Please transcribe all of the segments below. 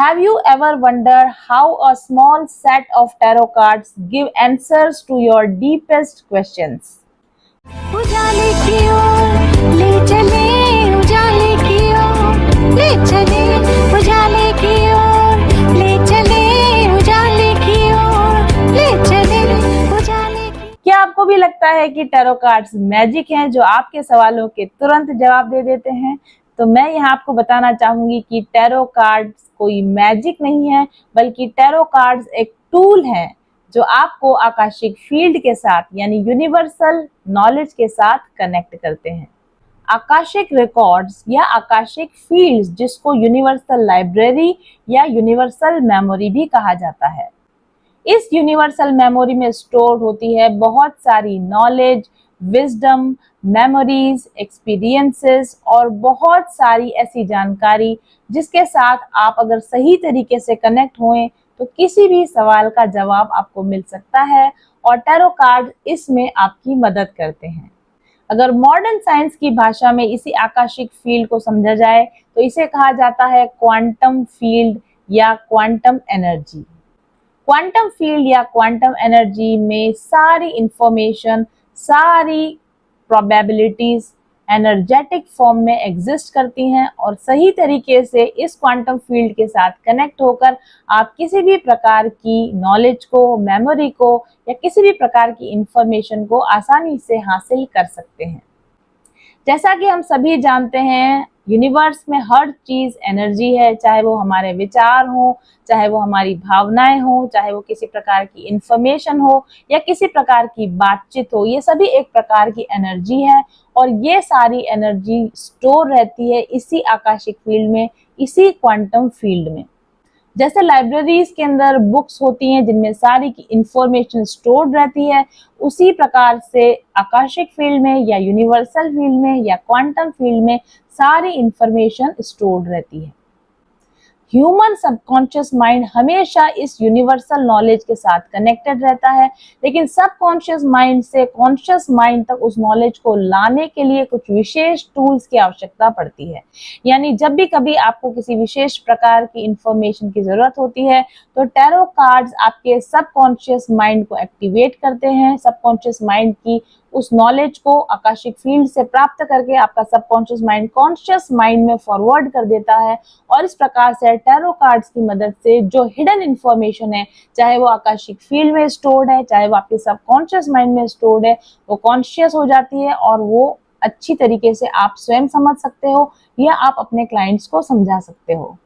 Have you ever wondered how a small set of tarot cards give answers to your deepest questions? उजाले की ओर ले चले, उजाले की ओर ले चले, उजाले की ओर ले चले, उजाले की ओर ले चले, उजाले की। क्या आपको भी लगता है कि टैरो कार्ड्स मैजिक हैं जो आपके सवालों के तुरंत जवाब दे देते हैं? तो मैं यहाँ आपको बताना चाहूंगी कि टैरो कार्ड्स कोई मैजिक नहीं है, बल्कि टैरो कार्ड्स एक टूल है जो आपको आकाशिक फील्ड के साथ यानी यूनिवर्सल नॉलेज के साथ कनेक्ट करते हैं। आकाशिक रिकॉर्ड्स या आकाशिक फील्ड्स, जिसको यूनिवर्सल लाइब्रेरी या यूनिवर्सल मेमोरी भी कहा जाता है, इस यूनिवर्सल मेमोरी में स्टोर होती है बहुत सारी नॉलेज, विजडम, मेमोरीज, एक्सपीरियंसेस और बहुत सारी ऐसी जानकारी जिसके साथ आप अगर सही तरीके से कनेक्ट हुए तो किसी भी सवाल का जवाब आपको मिल सकता है, और टैरो कार्ड इसमें आपकी मदद करते हैं। अगर मॉडर्न साइंस की भाषा में इसी आकाशिक फील्ड को समझा जाए तो इसे कहा जाता है क्वांटम फील्ड या क्वांटम एनर्जी। क्वांटम फील्ड या क्वांटम एनर्जी में सारी इंफॉर्मेशन, सारी प्रोबेबिलिटीज एनर्जेटिक फॉर्म में एग्जिस्ट करती हैं, और सही तरीके से इस क्वांटम फील्ड के साथ कनेक्ट होकर आप किसी भी प्रकार की नॉलेज को, मेमोरी को या किसी भी प्रकार की इंफॉर्मेशन को आसानी से हासिल कर सकते हैं। जैसा कि हम सभी जानते हैं, यूनिवर्स में हर चीज एनर्जी है, चाहे वो हमारे विचार हो, चाहे वो हमारी भावनाएं हो, चाहे वो किसी प्रकार की इंफॉर्मेशन हो या किसी प्रकार की बातचीत हो, ये सभी एक प्रकार की एनर्जी है, और ये सारी एनर्जी स्टोर रहती है इसी आकाशिक फील्ड में, इसी क्वांटम फील्ड में। जैसे लाइब्रेरीज के अंदर बुक्स होती हैं जिनमें सारी की इंफॉर्मेशन स्टोर्ड रहती है, उसी प्रकार से आकाशिक फील्ड में या यूनिवर्सल फील्ड में या क्वांटम फील्ड में सारी इंफॉर्मेशन स्टोर्ड रहती है। ह्यूमन सबकॉन्शियस माइंड हमेशा इस यूनिवर्सल नॉलेज के साथ कनेक्टेड रहता है, लेकिन सबकॉन्शियस माइंड से कॉन्शियस माइंड तक उस नॉलेज को लाने के लिए कुछ विशेष टूल्स की आवश्यकता पड़ती है। यानी जब भी कभी आपको किसी विशेष प्रकार की इंफॉर्मेशन की जरूरत होती है तो टैरो कार्ड्स आपके सबकॉन्शियस माइंड को एक्टिवेट करते हैं, सबकॉन्शियस माइंड की उस नॉलेज को आकाशिक फील्ड से प्राप्त करके आपका सबकॉन्शियस माइंड कॉन्शियस माइंड में फॉरवर्ड कर देता है, और इस प्रकार से टैरो कार्ड्स की मदद से जो हिडन इंफॉर्मेशन है, चाहे वो आकाशिक फील्ड में स्टोर्ड है, चाहे वो आपके सबकॉन्शियस माइंड में स्टोर्ड है, वो कॉन्शियस हो जाती है और वो अच्छी तरीके से आप स्वयं समझ सकते हो या आप अपने क्लाइंट्स को समझा सकते हो।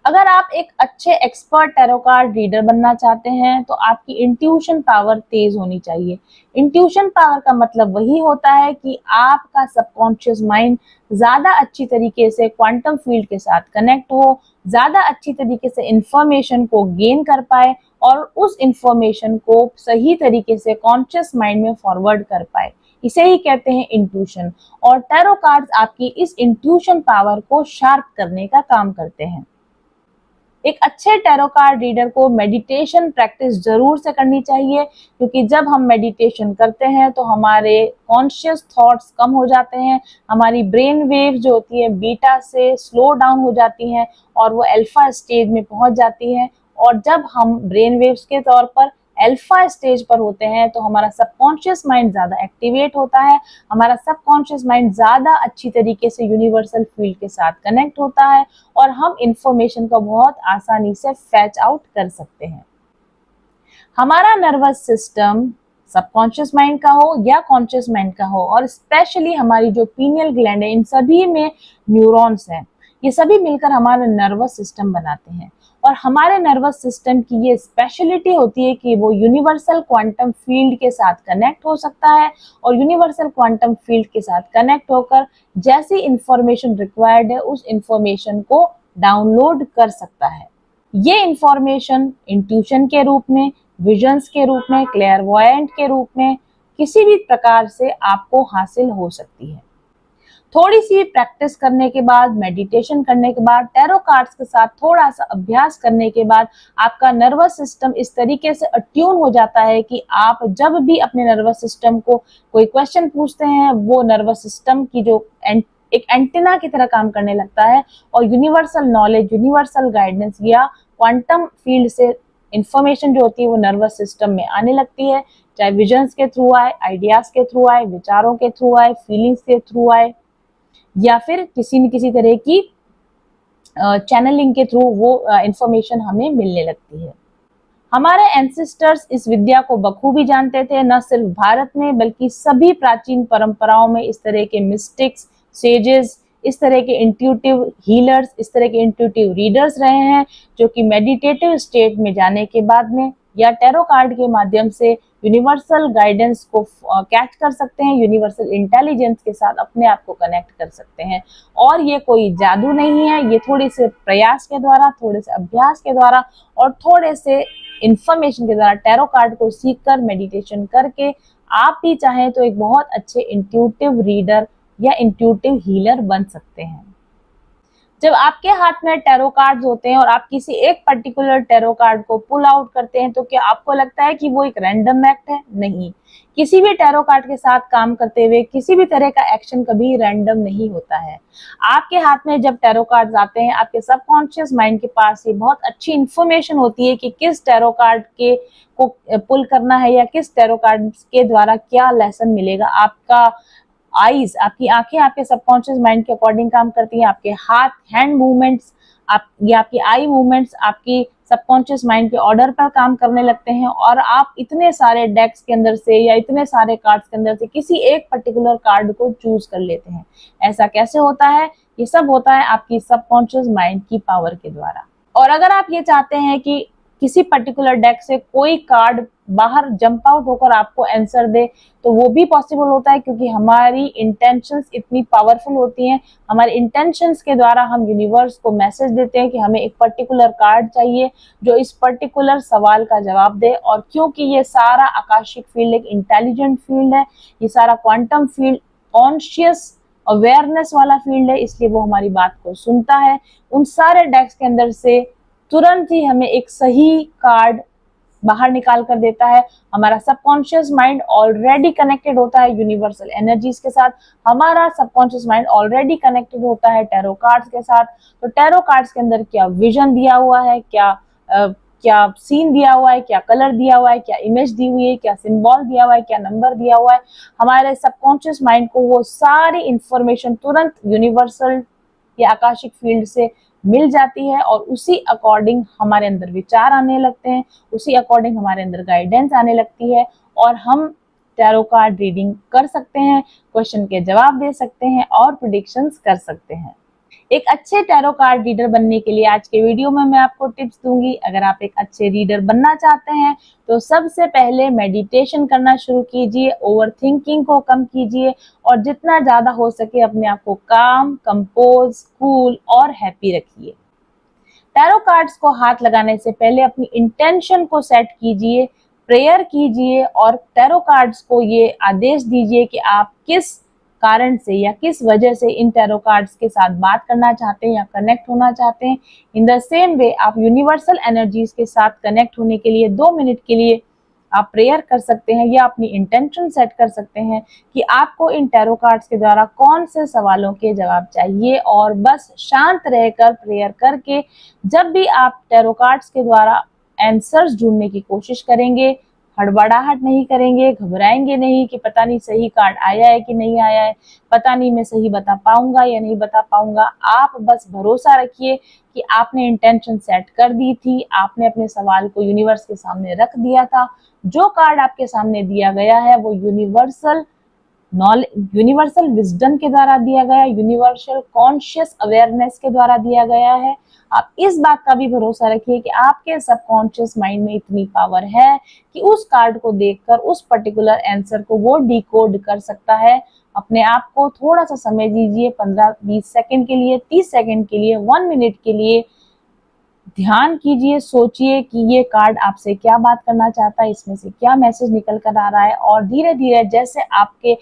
अगर आप एक अच्छे एक्सपर्ट टैरो कार्ड रीडर बनना चाहते हैं तो आपकी इंट्यूशन पावर तेज होनी चाहिए। इंट्यूशन पावर का मतलब वही होता है कि आपका सबकॉन्शियस माइंड ज्यादा अच्छी तरीके से क्वांटम फील्ड के साथ कनेक्ट हो, ज्यादा अच्छी तरीके से इंफॉर्मेशन को गेन कर पाए और उस इंफॉर्मेशन को सही तरीके से कॉन्शियस माइंड में फॉरवर्ड कर पाए। इसे ही कहते हैं इंट्यूशन, और टैरो कार्ड्स आपकी इस इंट्यूशन पावर को शार्प करने का काम करते हैं। एक अच्छे टैरो कार्ड रीडर को मेडिटेशन प्रैक्टिस जरूर से करनी चाहिए, क्योंकि जब हम मेडिटेशन करते हैं तो हमारे कॉन्शियस थॉट्स कम हो जाते हैं, हमारी ब्रेन वेव जो होती है बीटा से स्लो डाउन हो जाती हैं और वो अल्फा स्टेज में पहुंच जाती है। और जब हम ब्रेन वेव्स के तौर पर अल्फा स्टेज पर होते हैं तो हमारा सबकॉन्शियस माइंड ज्यादा एक्टिवेट होता है, हमारा सबकॉन्शियस माइंड ज्यादा अच्छी तरीके से यूनिवर्सल फील्ड के साथ कनेक्ट होता है और हम इंफॉर्मेशन को बहुत आसानी से फैच आउट कर सकते हैं। हमारा नर्वस सिस्टम सबकॉन्शियस माइंड का हो या कॉन्शियस माइंड का हो, और स्पेशली हमारी जो पीनियल ग्लैंड है, इन सभी में न्यूरॉन्स हैं। ये सभी मिलकर हमारा नर्वस सिस्टम बनाते हैं, और हमारे नर्वस सिस्टम की ये स्पेशलिटी होती है कि वो यूनिवर्सल क्वांटम फील्ड के साथ कनेक्ट हो सकता है, और यूनिवर्सल क्वांटम फील्ड के साथ कनेक्ट होकर जैसी इंफॉर्मेशन रिक्वायर्ड है उस इंफॉर्मेशन को डाउनलोड कर सकता है। ये इंफॉर्मेशन इंट्यूशन के रूप में, विजन्स के रूप में, क्लेयरवॉयंट के रूप में किसी भी प्रकार से आपको हासिल हो सकती है। थोड़ी सी प्रैक्टिस करने के बाद, मेडिटेशन करने के बाद, टैरो कार्ड्स के साथ थोड़ा सा अभ्यास करने के बाद आपका नर्वस सिस्टम इस तरीके से अट्यून हो जाता है कि आप जब भी अपने नर्वस सिस्टम को कोई क्वेश्चन पूछते हैं, वो नर्वस सिस्टम की जो एक एंटीना की तरह काम करने लगता है और यूनिवर्सल नॉलेज, यूनिवर्सल गाइडेंस या क्वांटम फील्ड से इंफॉर्मेशन जो होती है वो नर्वस सिस्टम में आने लगती है, चाहे विजन्स के थ्रू आए, आइडियाज के थ्रू आए, विचारों के थ्रू आए, फीलिंग्स के थ्रू आए, या फिर किसी न किसी तरह की चैनलिंग के थ्रू वो इंफॉर्मेशन हमें मिलने लगती है। हमारे एंसेस्टर्स इस विद्या को बखूबी जानते थे, न सिर्फ भारत में बल्कि सभी प्राचीन परंपराओं में इस तरह के मिस्टिक्स, सेजेस, इस तरह के इंट्यूटिव हीलर्स, इस तरह के इंट्यूटिव रीडर्स रहे हैं, जो कि मेडिटेटिव स्टेट में जाने के बाद में या टैरो कार्ड के माध्यम से यूनिवर्सल गाइडेंस को कैच कर सकते हैं, यूनिवर्सल इंटेलिजेंस के साथ अपने आप को कनेक्ट कर सकते हैं। और ये कोई जादू नहीं है, ये थोड़े से प्रयास के द्वारा, थोड़े से अभ्यास के द्वारा और थोड़े से इंफॉर्मेशन के द्वारा, टैरो कार्ड को सीखकर, मेडिटेशन करके आप भी चाहें तो एक बहुत अच्छे इंट्यूटिव रीडर या इंट्यूटिव हीलर बन सकते हैं। जब आपके हाथ में टैरो कार्ड्स होते हैं और आप किसी एक पर्टिकुलर टैरो कार्ड को पुल आउट करते हैं, तो क्या आपको लगता है कि वो एक रैंडम एक्ट है? नहीं, किसी भी टैरो कार्ड के साथ काम करते हुए किसी भी तरह का एक्शन कभी रैंडम नहीं होता है। आपके हाथ में जब टैरो कार्ड्स आते हैं, आपके सबकॉन्शियस माइंड के पास ये बहुत अच्छी इंफॉर्मेशन होती है कि किस टैरो कार्ड के को पुल करना है या किस टैरो कार्ड के द्वारा क्या लेसन मिलेगा। आपका आईज, आपकी आंखें आपके सबकॉन्शियस माइंड के अकॉर्डिंग काम करती हैं, आपके हाथ, हैंड मूवमेंट्स, या आपकी आई मूवमेंट्स आपकी सबकॉन्शियस माइंड के ऑर्डर पर काम करने लगते हैं और आप इतने सारे डेक्स के अंदर से या इतने सारे कार्ड्स के अंदर से किसी एक पर्टिकुलर कार्ड को चूज कर लेते हैं। ऐसा कैसे होता है? ये सब होता है आपकी सबकॉन्शियस माइंड की पावर के द्वारा। और अगर आप ये चाहते हैं कि किसी पर्टिकुलर डेक से कोई कार्ड बाहर जंप आउट होकर आपको आंसर दे, तो वो भी पॉसिबल होता है, क्योंकि हमारी इंटेंशंस इतनी पावरफुल होती हैं। हमारे इंटेंशंस के द्वारा हम यूनिवर्स को मैसेज देते हैं कि हमें एक पर्टिकुलर कार्ड चाहिए जो इस पर्टिकुलर सवाल का जवाब दे। और क्योंकि ये सारा आकाशिक फील्ड एक इंटेलिजेंट फील्ड है, ये सारा क्वांटम फील्ड कॉन्शियस अवेयरनेस वाला फील्ड है, इसलिए वो हमारी बात को सुनता है। उन सारे डेक्स के अंदर से तुरंत ही हमें एक सही कार्ड बाहर निकाल कर देता है। हमारा सबकॉन्शियस माइंड ऑलरेडी कनेक्टेड होता है यूनिवर्सल एनर्जीज के साथ, हमारा सबकॉन्शियस माइंड ऑलरेडी कनेक्टेड होता है टैरो कार्ड्स के साथ। तो टैरो कार्ड्स के अंदर क्या विजन दिया हुआ है, क्या सीन दिया हुआ है, क्या कलर दिया हुआ है, क्या इमेज दी हुई है, क्या सिंबल दिया हुआ है, क्या नंबर दिया हुआ है, हमारे सबकॉन्शियस माइंड को वो सारी इंफॉर्मेशन तुरंत यूनिवर्सल या आकाशिक फील्ड से मिल जाती है और उसी अकॉर्डिंग हमारे अंदर विचार आने लगते हैं, उसी अकॉर्डिंग हमारे अंदर गाइडेंस आने लगती है और हम टैरो कार्ड रीडिंग कर सकते हैं, क्वेश्चन के जवाब दे सकते हैं और प्रेडिक्शंस कर सकते हैं। एक अच्छे टैरो कार्ड रीडर बनने के लिए आज के वीडियो में मैं आपको टिप्स दूंगी। अगर आप एक अच्छे रीडर बनना चाहते हैं तो सबसे पहले मेडिटेशन करना शुरू कीजिए, ओवर थिंकिंग को कम कीजिए और जितना ज्यादा हो सके अपने आप को काम, कंपोज, कूल और हैप्पी रखिए। टैरो कार्ड्स को हाथ लगाने से पहले अपनी इंटेंशन को सेट कीजिए, प्रेयर कीजिए और टैरो कार्ड्स को ये आदेश दीजिए कि आप किस कारण से या किस वजह से इन टैरो कार्ड्स के साथ बात करना चाहते हैं या कनेक्ट होना चाहते हैं। इन द सेम वे आप यूनिवर्सल एनर्जीज के साथ कनेक्ट होने के लिए 2 मिनट के लिए आप प्रेयर कर सकते हैं या अपनी इंटेंशन सेट कर सकते हैं कि आपको इन टैरो कार्ड्स के द्वारा कौन से सवालों के जवाब चाहिए, और बस शांत रहकर प्रेयर करके जब भी आप टैरो कार्ड्स के द्वारा आंसर्स ढूंढने की कोशिश करेंगे, हड़बड़ाहट नहीं करेंगे, घबराएंगे नहीं कि पता नहीं सही कार्ड आया है कि नहीं आया है, पता नहीं मैं सही बता पाऊंगा या नहीं बता पाऊंगा। आप बस भरोसा रखिए कि आपने इंटेंशन सेट कर दी थी, आपने अपने सवाल को यूनिवर्स के सामने रख दिया था। जो कार्ड आपके सामने दिया गया है वो यूनिवर्सल नॉलेज, यूनिवर्सल विजडम के द्वारा दिया गया, यूनिवर्सल कॉन्शियस अवेयरनेस के द्वारा दिया गया है। आप इस बात का भी भरोसा रखिए कि आपके सबकॉन्शियस माइंड में इतनी पावर है कि उस कार्ड को देखकर उस पर्टिकुलर आंसर को वो डिकोड कर सकता है। अपने आप को थोड़ा सा समय दीजिए, 15-20 सेकंड के लिए, 30 सेकंड के लिए, 1 मिनट के लिए ध्यान कीजिए, सोचिए कि ये कार्ड आपसे क्या बात करना चाहता है, इसमें से क्या मैसेज निकल कर आ रहा है। और धीरे धीरे जैसे आपके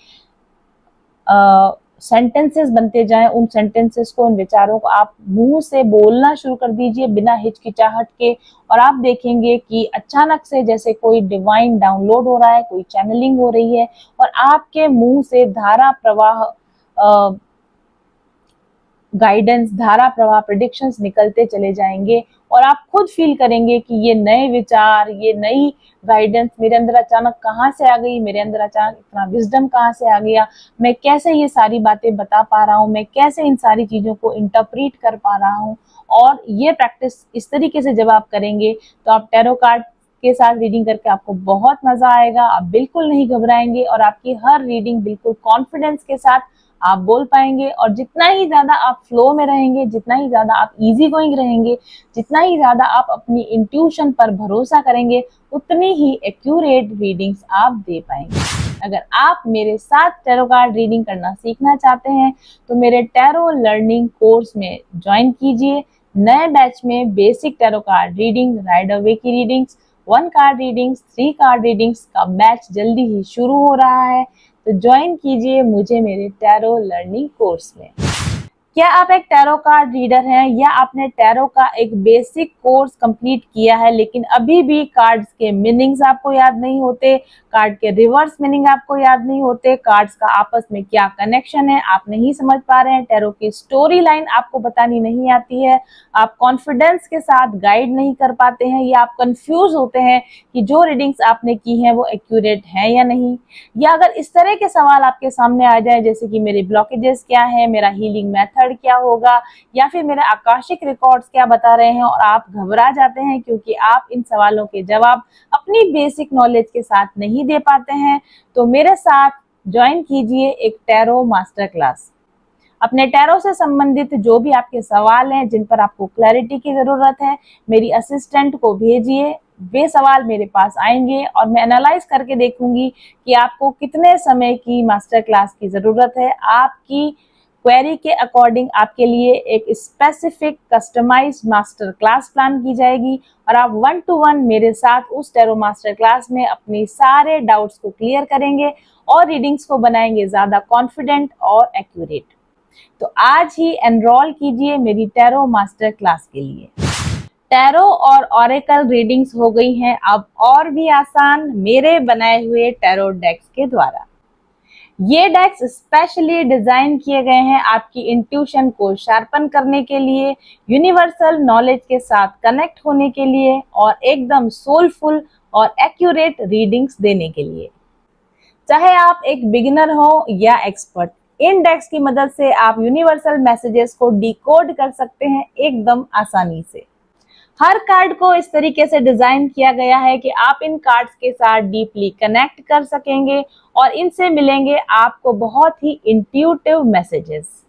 सेंटेंसेस बनते जाएं, उन सेंटेंसेस को, उन विचारों को आप मुंह से बोलना शुरू कर दीजिए बिना हिचकिचाहट के। और आप देखेंगे कि अचानक से जैसे कोई डिवाइन डाउनलोड हो रहा है, कोई चैनलिंग हो रही है और आपके मुंह से धारा प्रवाह गाइडेंस, धारा प्रवाह, प्रेडिक्शंस निकलते चले जाएंगे और आप खुद फील करेंगे कि ये नए विचार, ये नई गाइडेंस मेरे अंदर अचानक कहाँ से आ गई, मेरे अंदर अचानक इतना विजडम कहाँ से आ गया, मैं कैसे ये सारी बातें बता पा रहा हूँ, मैं कैसे इन सारी चीज़ों को इंटरप्रीट कर पा रहा हूँ। और ये प्रैक्टिस इस तरीके से जब आप करेंगे तो आप टैरो कार्ड के साथ रीडिंग करके आपको बहुत मजा आएगा, आप बिल्कुल नहीं घबराएंगे और आपकी हर रीडिंग बिल्कुल कॉन्फिडेंस के साथ आप बोल पाएंगे। और जितना ही ज्यादा आप फ्लो में रहेंगे, जितना ही ज्यादा आप इजी गोइंग रहेंगे, जितना ही ज्यादा आप अपनी इंट्यूशन पर भरोसा करेंगे, उतनी ही एक्यूरेट रीडिंग्स आप दे पाएंगे। अगर आप मेरे साथ टैरो कार्ड रीडिंग करना सीखना चाहते हैं तो मेरे टैरो लर्निंग कोर्स में ज्वाइन कीजिए। नए बैच में basic tarot card reading, Rider Waite की readings, 1 card readings, 3 card readings का बैच जल्दी ही शुरू हो रहा है, तो ज्वाइन कीजिए मुझे मेरे टैरो लर्निंग कोर्स में। क्या आप एक टैरो कार्ड रीडर हैं या आपने टैरो का एक बेसिक कोर्स कंप्लीट किया है लेकिन अभी भी कार्ड्स के मीनिंग्स आपको याद नहीं होते, कार्ड के रिवर्स मीनिंग आपको याद नहीं होते, कार्ड्स का आपस में क्या कनेक्शन है आप नहीं समझ पा रहे हैं, टैरो की स्टोरी लाइन आपको बतानी नहीं आती है, आप कॉन्फिडेंस के साथ गाइड नहीं कर पाते हैं या आप कंफ्यूज होते हैं कि जो रीडिंग्स आपने की हैं वो एक्यूरेट हैं या नहीं, या अगर इस तरह के सवाल आपके सामने आ जाए जैसे कि मेरे ब्लॉकेजेस क्या है, मेरा हीलिंग मेथड क्या होगा, या फिर मेरे आकाशिक रिकॉर्ड्स क्या बता रहे हैं और आप घबरा जाते हैं क्योंकि आप इन सवालों के जवाब अपनी बेसिक नॉलेज के साथ नहीं दे पाते हैं, तो मेरे साथ ज्वाइन कीजिए एक टैरो मास्टर क्लास। अपने टैरो से संबंधित जो भी आपके सवाल हैं जिन पर आपको क्लैरिटी की जरूरत है, मेरी असिस्टेंट को भेजिए, वे सवाल मेरे पास आएंगे और मैं एनालाइज करके देखूंगी कि आपको कितने समय की मास्टर क्लास की जरूरत है। आपकी क्वेरी के अकॉर्डिंग आपके लिए एक specific customised master class plan की जाएगी और आप 1 to 1 मेरे साथ उस टैरो मास्टर क्लास में अपनी सारे डाउट्स को क्लियर करेंगे और रीडिंग्स को बनाएंगे ज्यादा कॉन्फिडेंट और एक्यूरेट। तो आज ही एनरोल कीजिए मेरी टैरो मास्टर क्लास के लिए। टैरो और ऑरेकल रीडिंग्स हो गई हैं अब और भी आसान मेरे बनाए हुए टैरो डेक्स के द्वारा। ये डेक्स स्पेशली डिजाइन किए गए हैं आपकी इंट्यूशन को शार्पन करने के लिए, यूनिवर्सल नॉलेज के साथ कनेक्ट होने के लिए और एकदम सोलफुल और एक्यूरेट रीडिंग्स देने के लिए। चाहे आप एक बिगिनर हो या एक्सपर्ट, इन डेक्स की मदद से आप यूनिवर्सल मैसेजेस को डिकोड कर सकते हैं एकदम आसानी से। हर कार्ड को इस तरीके से डिजाइन किया गया है कि आप इन कार्ड्स के साथ डीपली कनेक्ट कर सकेंगे और इनसे मिलेंगे आपको बहुत ही इंट्यूटिव मैसेजेस।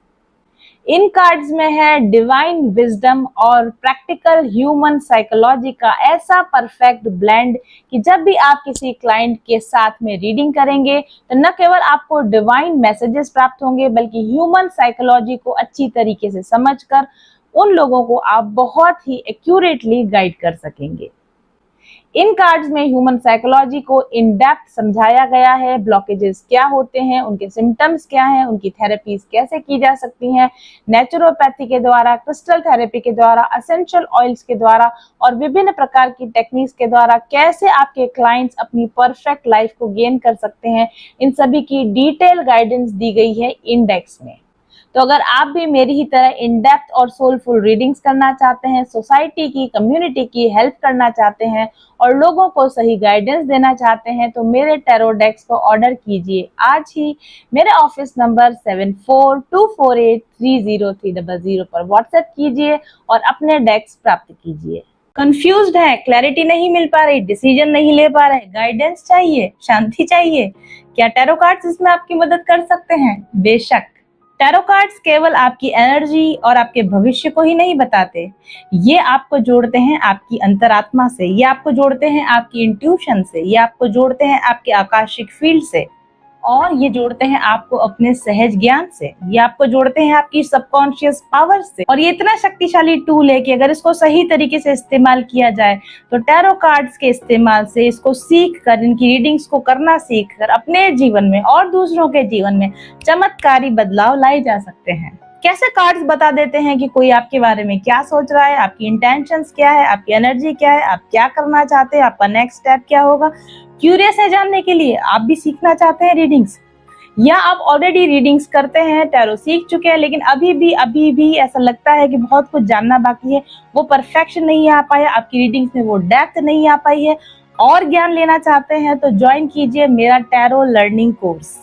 इन कार्ड्स में है डिवाइन विजडम और प्रैक्टिकल ह्यूमन साइकोलॉजी का ऐसा परफेक्ट ब्लेंड कि जब भी आप किसी क्लाइंट के साथ में रीडिंग करेंगे तो न केवल आपको डिवाइन मैसेजेस प्राप्त होंगे बल्कि ह्यूमन साइकोलॉजी को अच्छी तरीके से समझकर उन लोगों को आप बहुत ही एक्यूरेटली गाइड कर सकेंगे। इन कार्ड्स में ह्यूमन साइकोलॉजी को इन डेप्थ समझाया गया है, ब्लॉकेजेस क्या होते हैं, उनके सिम्टम्स क्या हैं, उनकी थेरेपीज कैसे की जा सकती हैं, नेचुरोपैथी के द्वारा, क्रिस्टल थेरेपी के द्वारा, एसेंशियल ऑयल्स के द्वारा और विभिन्न प्रकार की टेक्निक्स के द्वारा कैसे आपके क्लाइंट्स अपनी परफेक्ट लाइफ को गेन कर सकते हैं, इन सभी की डिटेल गाइडेंस दी गई है इन डेक्स में। तो अगर आप भी मेरी ही तरह इन डेप्थ और सोलफुल रीडिंग्स करना चाहते हैं, सोसाइटी की, कम्युनिटी की हेल्प करना चाहते हैं और लोगों को सही गाइडेंस देना चाहते हैं तो मेरे टैरो डेक्स को ऑर्डर कीजिए आज ही मेरे ऑफिस नंबर 7424830300 पर व्हाट्सएप कीजिए और अपने डेक्स प्राप्त कीजिए। कंफ्यूज्ड है, क्लैरिटी नहीं मिल पा रही, डिसीजन नहीं ले पा रहे, गाइडेंस चाहिए, शांति चाहिए, क्या टैरो कार्ड्स इसमें आपकी मदद कर सकते हैं? बेशक। टैरो कार्ड्स केवल आपकी एनर्जी और आपके भविष्य को ही नहीं बताते, ये आपको जोड़ते हैं आपकी अंतरात्मा से, ये आपको जोड़ते हैं आपकी इंट्यूशन से, ये आपको जोड़ते हैं आपके आकाशिक फील्ड से और ये जोड़ते हैं आपको अपने सहज ज्ञान से, ये आपको जोड़ते हैं आपकी सबकॉन्शियस पावर से। और ये इतना शक्तिशाली टूल है कि अगर इसको सही तरीके से इस्तेमाल किया जाए तो टैरो कार्ड्स के इस्तेमाल से, इसको सीख कर, इनकी रीडिंग्स को करना सीख कर अपने जीवन में और दूसरों के जीवन में चमत्कारी बदलाव लाए जा सकते हैं। कैसे कार्ड्स बता देते हैं कि कोई आपके बारे में क्या सोच रहा है, आपकी इंटेंशंस क्या है, आपकी एनर्जी क्या है, आप क्या करना चाहते हैं, आपका नेक्स्ट स्टेप क्या होगा। क्यूरियस है जानने के लिए, आप भी सीखना चाहते हैं रीडिंग्स, या आप ऑलरेडी रीडिंग्स करते हैं, टैरो सीख चुके हैं, लेकिन अभी भी ऐसा लगता है कि बहुत कुछ जानना बाकी है, वो परफेक्शन नहीं आ पाया, आपकी रीडिंग्स में वो डेप्थ नहीं आ पाई है, और ज्ञान लेना चाहते हैं तो ज्वाइन कीजिए मेरा टैरो लर्निंग कोर्स।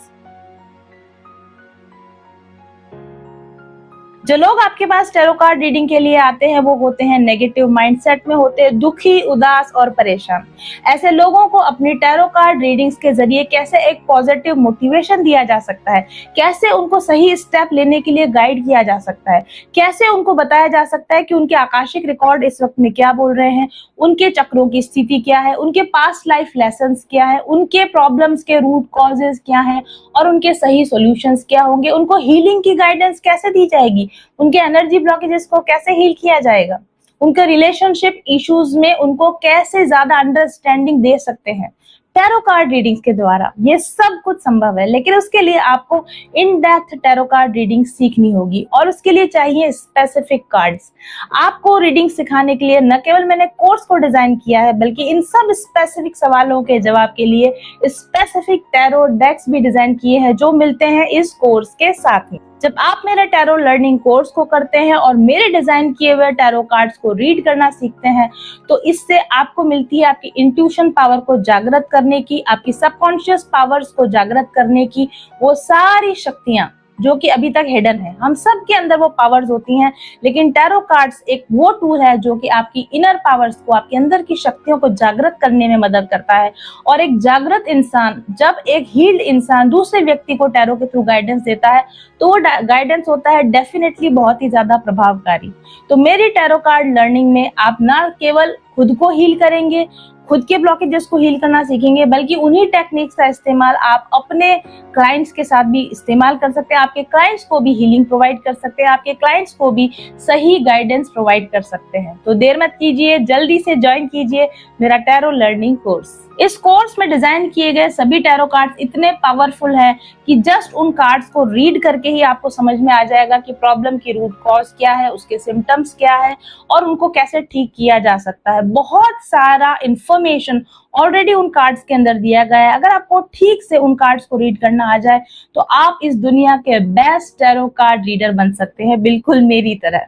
जो लोग आपके पास टैरो कार्ड रीडिंग के लिए आते हैं वो होते हैं नेगेटिव माइंडसेट में, होते हैं दुखी, उदास और परेशान। ऐसे लोगों को अपनी टैरो कार्ड रीडिंग्स के जरिए कैसे एक पॉजिटिव मोटिवेशन दिया जा सकता है, कैसे उनको सही स्टेप लेने के लिए गाइड किया जा सकता है, कैसे उनको बताया जा सकता है कि उनके आकाशिक रिकॉर्ड इस वक्त में क्या बोल रहे हैं, उनके चक्रों की स्थिति क्या है, उनके पास्ट लाइफ लेसन्स क्या है, उनके प्रॉब्लम्स के रूट कॉजेज क्या है और उनके सही सॉल्यूशंस क्या होंगे, उनको हीलिंग की गाइडेंस कैसे दी जाएगी, उनके एनर्जी ब्लॉकेजेस को कैसे हील किया जाएगा, उनके रिलेशनशिप इश्यूज में उनको कैसे ज्यादा अंडरस्टैंडिंग दे सकते हैं टैरो कार्ड रीडिंग्स के द्वारा। ये सब कुछ संभव है, लेकिन उसके लिए आपको in depth tarot card reading सीखनी होगी और उसके लिए चाहिए स्पेसिफिक कार्ड्स। आपको रीडिंग सिखाने के लिए न केवल मैंने कोर्स को डिजाइन किया है, बल्कि इन सब स्पेसिफिक सवालों के जवाब के लिए स्पेसिफिक टैरो डेक्स भी डिजाइन किए हैं जो मिलते हैं इस कोर्स के साथ में। जब आप मेरे टैरो लर्निंग कोर्स को करते हैं और मेरे डिजाइन किए हुए टैरो कार्ड्स को रीड करना सीखते हैं, तो इससे आपको मिलती है आपकी इंट्यूशन पावर को जागृत करने की, आपकी सबकॉन्शियस पावर्स को जागृत करने की वो सारी शक्तियां जो कि अभी तक हिडन है। हम सब के अंदर वो पावर्स होती हैं, लेकिन टैरो कार्ड्स एक वो टूल है जो कि आपकी इनर पावर्स को, आपके अंदर की शक्तियों को जागृत करने में मदद करता है। और एक जागृत इंसान, जब एक हील्ड इंसान दूसरे व्यक्ति को टैरो के थ्रू गाइडेंस देता है, तो वो गाइडेंस होता है डेफिनेटली बहुत ही ज्यादा प्रभावकारी। तो मेरी टैरो कार्ड लर्निंग में आप ना केवल खुद को हील करेंगे, खुद के ब्लॉकेजेस को हील करना सीखेंगे, बल्कि उन्हीं टेक्निक्स का इस्तेमाल आप अपने क्लाइंट्स के साथ भी इस्तेमाल कर सकते हैं, आपके क्लाइंट्स को भी हीलिंग प्रोवाइड कर सकते हैं, आपके क्लाइंट्स को भी सही गाइडेंस प्रोवाइड कर सकते हैं। तो देर मत कीजिए, जल्दी से ज्वाइन कीजिए मेरा टैरो लर्निंग कोर्स। इस कोर्स में डिजाइन किए गए सभी टैरो कार्ड्स इतने पावरफुल हैं कि जस्ट उन कार्ड्स को रीड करके ही आपको समझ में आ जाएगा कि प्रॉब्लम की रूट कॉज क्या है, उसके सिम्टम्स क्या है और उनको कैसे ठीक किया जा सकता है। बहुत सारा इंफॉर्मेशन ऑलरेडी उन कार्ड्स के अंदर दिया गया है। अगर आपको ठीक से उन कार्ड्स को रीड करना आ जाए तो आप इस दुनिया के बेस्ट टैरो कार्ड रीडर बन सकते हैं, बिल्कुल मेरी तरह।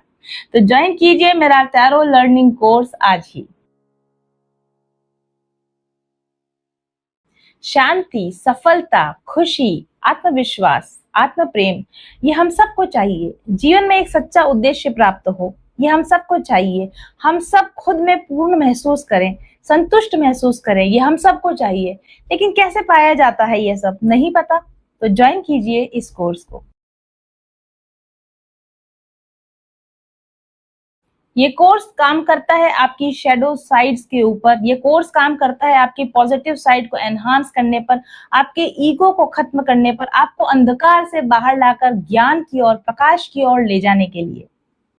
तो ज्वाइन कीजिए मेरा टैरो लर्निंग कोर्स आज ही। शांति, सफलता, खुशी, आत्मविश्वास, आत्म प्रेम, ये हम सबको चाहिए। जीवन में एक सच्चा उद्देश्य प्राप्त हो, ये हम सबको चाहिए। हम सब खुद में पूर्ण महसूस करें, संतुष्ट महसूस करें, ये हम सबको चाहिए। लेकिन कैसे पाया जाता है ये सब, नहीं पता? तो ज्वाइन कीजिए इस कोर्स को। ये कोर्स काम करता है आपकी शैडो साइड्स के ऊपर, ये कोर्स काम करता है आपकी पॉजिटिव साइड को एनहांस करने पर, आपके ईगो को खत्म करने पर, आपको अंधकार से बाहर लाकर ज्ञान की ओर, प्रकाश की ओर ले जाने के लिए।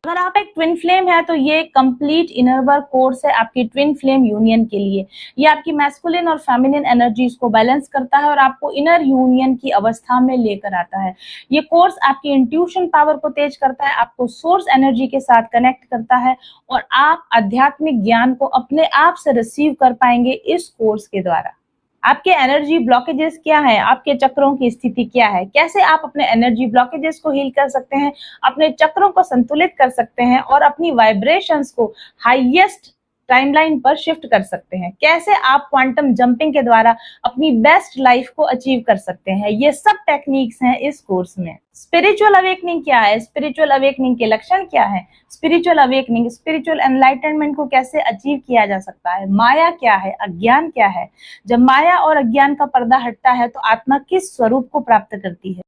अगर आप एक ट्विन फ्लेम है तो ये कंप्लीट इनर वर्क कोर्स है आपकी ट्विन फ्लेम यूनियन के लिए। ये आपकी मैस्कुलिन और फेमिनिन एनर्जीज को बैलेंस करता है और आपको इनर यूनियन की अवस्था में लेकर आता है। ये कोर्स आपकी इंट्यूशन पावर को तेज करता है, आपको सोर्स एनर्जी के साथ कनेक्ट करता है और आप आध्यात्मिक ज्ञान को अपने आप से रिसीव कर पाएंगे इस कोर्स के द्वारा। आपके एनर्जी ब्लॉकेजेस क्या है, आपके चक्रों की स्थिति क्या है, कैसे आप अपने एनर्जी ब्लॉकेजेस को हील कर सकते हैं, अपने चक्रों को संतुलित कर सकते हैं और अपनी वाइब्रेशंस को हाईएस्ट टाइमलाइन पर शिफ्ट कर सकते हैं, कैसे आप क्वांटम जंपिंग के द्वारा अपनी बेस्ट लाइफ को अचीव कर सकते हैं। ये सब टेक्निक्स हैं इस कोर्स में। स्पिरिचुअल अवेकनिंग क्या है, स्पिरिचुअल अवेकनिंग के लक्षण क्या है, स्पिरिचुअल अवेकनिंग, स्पिरिचुअल एनलाइटनमेंट को कैसे अचीव किया जा सकता है, माया क्या है, अज्ञान क्या है, जब माया और अज्ञान का पर्दा हटता है तो आत्मा किस स्वरूप को प्राप्त करती है।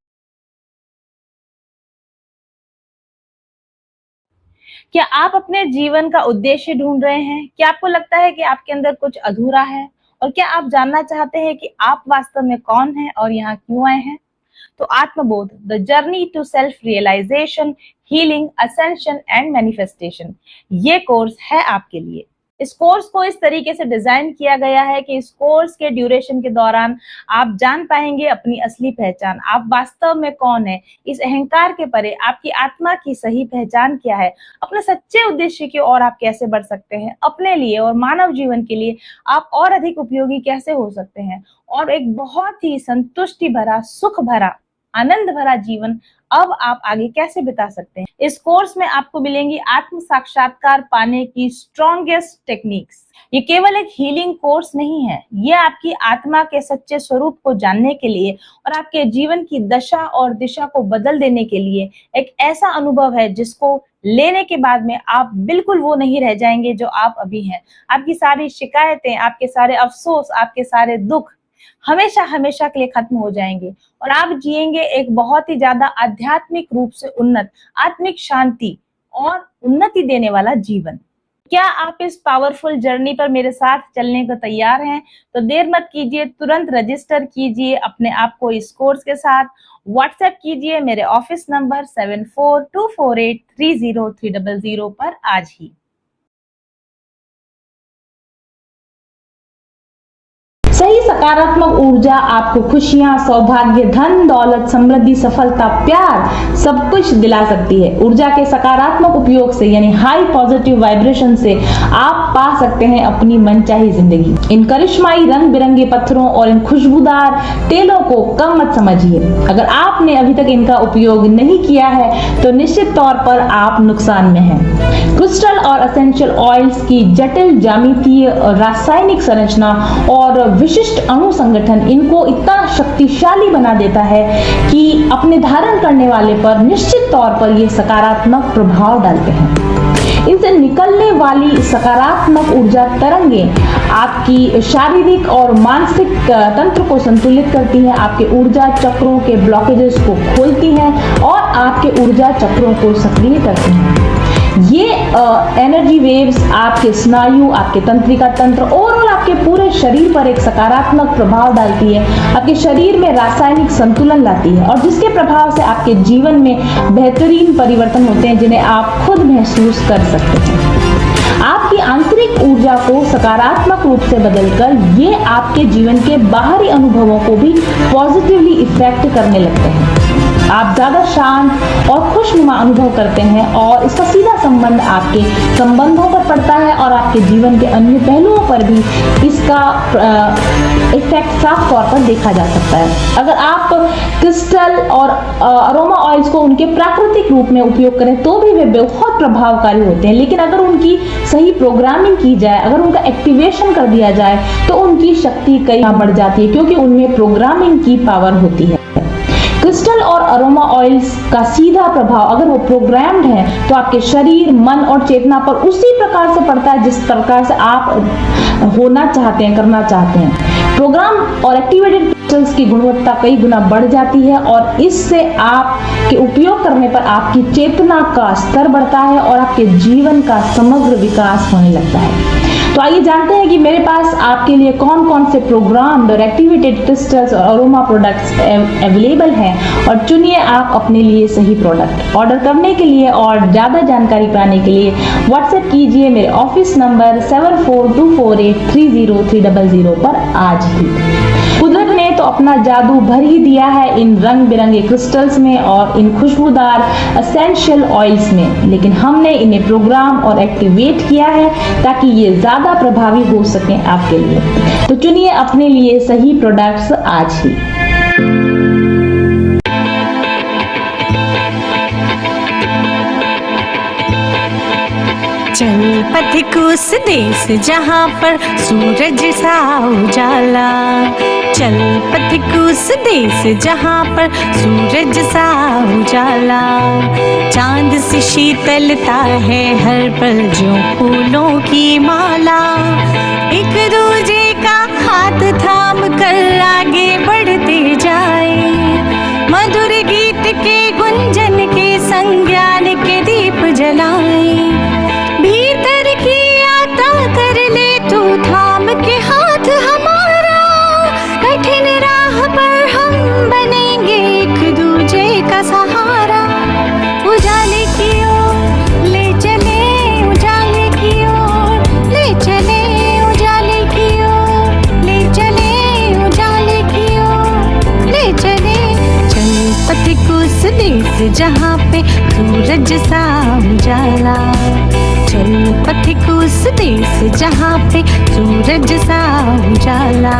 क्या आप अपने जीवन का उद्देश्य ढूंढ रहे हैं? क्या आपको लगता है कि आपके अंदर कुछ अधूरा है? और क्या आप जानना चाहते हैं कि आप वास्तव में कौन हैं और यहाँ क्यों आए हैं? तो Atmabodh, the journey to self realisation, healing, ascension and manifestation, ये कोर्स है आपके लिए। इस कोर्स को इस तरीके से डिजाइन किया गया है कि इस कोर्स के ड्यूरेशन के दौरान आप जान पाएंगे अपनी असली पहचान, आप वास्तव में कौन है, इस अहंकार के परे आपकी आत्मा की सही पहचान क्या है, अपने सच्चे उद्देश्य की ओर आप कैसे बढ़ सकते हैं, अपने लिए और मानव जीवन के लिए आप और अधिक उपयोगी कैसे हो सकते हैं और एक बहुत ही संतुष्टि भरा, सुख भरा आनंद भरा जीवन अब आप आगे कैसे बिता सकते हैं। इस कोर्स में आपको मिलेंगी आत्म साक्षात्कार पाने की स्ट्रॉन्गेस्ट टेक्निक्स। ये केवल एक हीलिंग कोर्स नहीं है, ये आपकी आत्मा के सच्चे स्वरूप को जानने के लिए और आपके जीवन की दशा और दिशा को बदल देने के लिए एक ऐसा अनुभव है जिसको लेने के बाद में आप बिल्कुल वो नहीं रह जाएंगे जो आप अभी हैं। आपकी सारी शिकायतें, आपके सारे अफसोस, आपके सारे दुख हमेशा हमेशा के लिए खत्म हो जाएंगे और आप जिएंगे एक बहुत ही ज्यादा आध्यात्मिक रूप से उन्नत, आत्मिक शांति और उन्नति देने वाला जीवन। क्या आप इस पावरफुल जर्नी पर मेरे साथ चलने को तैयार हैं? तो देर मत कीजिए, तुरंत रजिस्टर कीजिए अपने आप को इस कोर्स के साथ। व्हाट्सएप कीजिए मेरे ऑफिस नंबर 7424830300 पर आज ही। सही सकारात्मक ऊर्जा आपको खुशियां, सौभाग्य, धन, दौलत, समृद्धि, सफलता, प्यार सब कुछ दिला सकती है। ऊर्जा के सकारात्मक उपयोग से यानी हाई पॉजिटिव वाइब्रेशन से आप पा सकते हैं अपनी मनचाही जिंदगी। इन करिश्माई रंग बिरंगे पत्थरों और इन खुशबूदार तेलों को कम मत समझिए। अगर आपने अभी तक इनका उपयोग नहीं किया है तो निश्चित तौर पर आप नुकसान में हैं। क्रिस्टल और एसेंशियल ऑयल्स की जटिल ज्यामितीय, रासायनिक संरचना और विशिष्ट अणु संगठन इनको इतना शक्तिशाली बना देता है कि अपने धारण करने वाले पर निश्चित तौर पर ये सकारात्मक प्रभाव डालते हैं। इनसे निकलने वाली सकारात्मक ऊर्जा तरंगें आपकी शारीरिक और मानसिक तंत्र को संतुलित करती हैं, आपके ऊर्जा चक्रों के ब्लॉकेजेस को खोलती हैं और आपके ऊर्जा चक्रों को सक्रिय करती हैं। ये एनर्जी वेव्स आपके स्नायु, आपके तंत्रिका तंत्र, ओवरऑल आपके पूरे शरीर पर एक सकारात्मक प्रभाव डालती है, आपके शरीर में रासायनिक संतुलन लाती है और जिसके प्रभाव से आपके जीवन में बेहतरीन परिवर्तन होते हैं जिन्हें आप खुद महसूस कर सकते हैं। आपकी आंतरिक ऊर्जा को सकारात्मक रूप से बदलकर ये आपके जीवन के बाहरी अनुभवों को भी पॉजिटिवली इफेक्ट करने लगते हैं। आप ज्यादा शांत और खुशनुमा अनुभव करते हैं और इसका सीधा संबंध आपके संबंधों पर पड़ता है और आपके जीवन के अन्य पहलुओं पर भी इसका इफेक्ट साफ तौर पर देखा जा सकता है। अगर आप क्रिस्टल और अरोमा ऑयल्स को उनके प्राकृतिक रूप में उपयोग करें तो भी वे बहुत प्रभावकारी होते हैं, लेकिन अगर उनकी सही प्रोग्रामिंग की जाए, अगर उनका एक्टिवेशन कर दिया जाए तो उनकी शक्ति कई गुना बढ़ जाती है क्योंकि उनमें प्रोग्रामिंग की पावर होती है। क्रिस्टल और अरोमा ऑयल्स का सीधा प्रभाव अगर वो प्रोग्राम्ड है तो आपके शरीर, मन और चेतना पर उसी प्रकार से पड़ता है जिस प्रकार से आप होना चाहते हैं, करना चाहते हैं। प्रोग्राम और एक्टिवेटेड क्रिस्टल्स की गुणवत्ता कई गुना बढ़ जाती है और इससे आपके उपयोग करने पर आपकी चेतना का स्तर बढ़ता है और आपके जीवन का समग्र विकास होने लगता है। तो आइए जानते हैं कि मेरे पास आपके लिए कौन कौन से प्रोग्राम्ड और एक्टिवेटेड क्रिस्टल्स और अरोमा प्रोडक्ट्स अवेलेबल हैं और चुनिए आप अपने लिए सही प्रोडक्ट। ऑर्डर करने के लिए और ज़्यादा जानकारी पाने के लिए व्हाट्सएप कीजिए मेरे ऑफिस नंबर 7424830300 पर आज ही। कुदरत ने तो अपना जादू भर ही दिया है इन रंग बिरंगे क्रिस्टल्स में और इन खुशबूदार एसेंशियल ऑयल्स में, लेकिन हमने इन्हें प्रोग्राम और एक्टिवेट किया है ताकि ये ज्यादा प्रभावी हो सकें आपके लिए। तो चुनिए अपने लिए सही प्रोडक्ट्स आज ही। चल पथिक उस देश जहाँ पर सूरज सा उजाला, चल पथिक उस देश जहाँ पर सूरज सा उजाला, चांद से शीतलता है हर पल जो फूलों की माला, एक दूजे का हाथ थाम कर आगे बढ़ते जाए, मधुर गीत के गुंजन के संग ज्ञान के दीप जलाए, भीतर की यात्रा कर ले तू थाम के हाथ हमारा, कठिन राह पर हम बनेंगे एक दूजे का सहारा, उजाले की ओर ले चले, उजाले की ओर ले चले, उजाले की ओर ले चले, उजाले की ओर ले चले, चल पथिक उस देश जहाँ पे सूरज सा उजाला, चल पथिक उस देश जहाँ पे सूरज सा उजाला,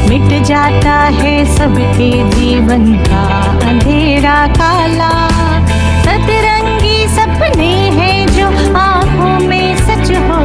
मिट जाता है सबके जीवन का अंधेरा काला। सतरंगी सपने हैं जो आँखों में सच हो